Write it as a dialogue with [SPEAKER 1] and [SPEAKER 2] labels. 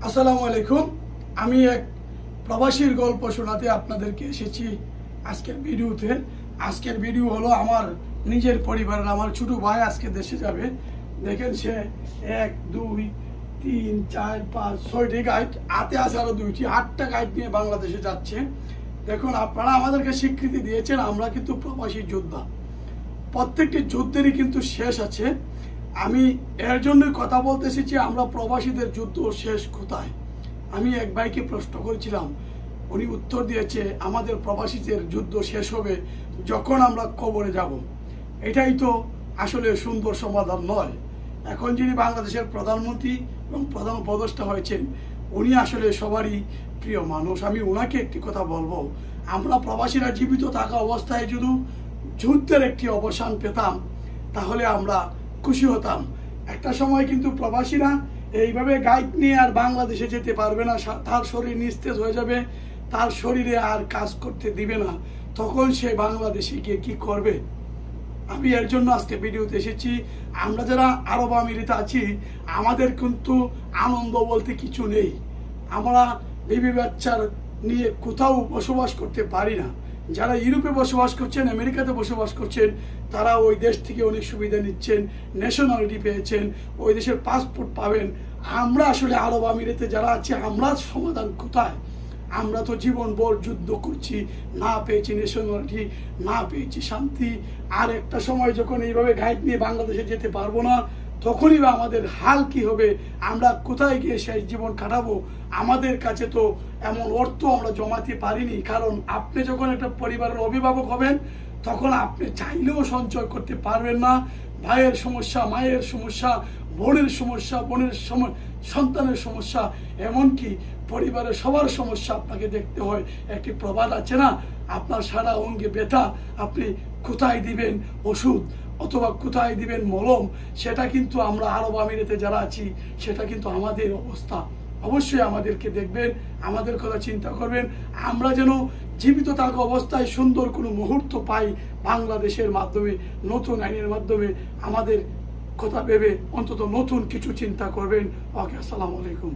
[SPEAKER 1] আসসালামু আলাইকুম। আমি এক প্রবাসীর গল্প শোনাতে আপনাদেরকে এসেছি আজকের ভিডিওতে। আজকের ভিডিও হলো আমার নিজের পরিবারের। আমার ছোট ভাই আজকে দেশে যাবে। দেখেন সে 1 2 3 4 5 6টি গাইড, হাতে আছে আরো 2টি, 8টা গাইড নিয়ে বাংলাদেশে যাচ্ছে। দেখুন, আপনারা আমাদেরকে স্বীকৃতি দিয়েছেন, আমরা কিন্তু প্রবাসী যোদ্ধা। প্রত্যেকটি যুদ্ধেরই কিন্তু শেষ আছে। আমি এর জন্যই কথা বলতে এসেছি, আমরা প্রবাসীদের যুদ্ধ শেষ কোথায়। আমি এক ভাইকে প্রশ্ন করেছিলাম, উনি উত্তর দিয়েছে আমাদের প্রবাসীদের যুদ্ধ শেষ হবে যখন আমরা কবরে যাব। এটাই তো আসলে সুন্দর সমাধান নয়। এখন যিনি বাংলাদেশের প্রধানমন্ত্রী এবং প্রধান উপদেষ্টা হয়েছেন, উনি আসলে সবারই প্রিয় মানুষ। আমি ওনাকে একটি কথা বলবো, আমরা প্রবাসীরা জীবিত থাকা অবস্থায় যদি যুদ্ধের একটি অবসান পেতাম তাহলে আমরা খুশি হতাম। একটা সময় কিন্তু প্রবাসীরা এইভাবে গাইড নিয়ে আর বাংলাদেশে যেতে পারবে না, তার শরীর নিস্তেজ হয়ে যাবে, তার শরীরে আর কাজ করতে দিবে না। তখন সে বাংলাদেশে গিয়ে কি করবে? আমি এর জন্য আজকে ভিডিওতে এসেছি। আমরা যারা আরব আমিরাতে আছি, আমাদের কিন্তু আনন্দ বলতে কিছু নেই। আমরা বিবি বাচ্চার নিয়ে কোথাও বসবাস করতে পারি না। যারা ইউরোপে বসবাস করছেন, আমেরিকাতে বসবাস করছেন, তারা ওই দেশ থেকে অনেক সুবিধা নিচ্ছেন, ন্যাশনালিটি পেয়েছেন, ওই দেশের পাসপোর্ট পাবেন। আমরা আসলে আরব আমিরাতে যারা আছি, আমরা সমাধান কোথায়? আমরা তো জীবনভর যুদ্ধ করছি, না পেয়েছি ন্যাশনালিটি, না পেয়েছি শান্তি। আর একটা সময় যখন এইভাবে গাইড নিয়ে বাংলাদেশে যেতে পারবো না, তখনই বা আমাদের হাল কি হবে? আমরা কোথায় গিয়ে শেষ জীবন কাটাবো? আমাদের কাছে তো এমন অর্থ আমরা জমাতে পারিনি। কারণ আপনি যখন একটা পরিবারের অভিভাবক হবেন, তখন আপনি চাইলেও সঞ্চয় করতে পারবেন না। ভাইয়ের সমস্যা, মায়ের সমস্যা, বোনের সমস্যা, সন্তানের সমস্যা, এমনকি পরিবারের সবার সমস্যা আপনাকে দেখতে হয়। একটি প্রবাদ আছে না, আপনার সারা অঙ্গে ব্যথা, আপনি কোথায় দিবেন ওষুধ অথবা কোথায় দিবেন মলম? সেটা কিন্তু আমরা আরব আমিরাতে যারা আছি, সেটা কিন্তু আমাদের অবস্থা। অবশ্যই আমাদেরকে দেখবেন, আমাদের কথা চিন্তা করবেন। আমরা যেন জীবিত থাকা অবস্থায় সুন্দর কোনো মুহূর্ত পাই বাংলাদেশের মাধ্যমে, নতুন আইনের মাধ্যমে। আমাদের কথা ভেবে অন্তত নতুন কিছু চিন্তা করবেন। ওকে, আসসালামু আলাইকুম।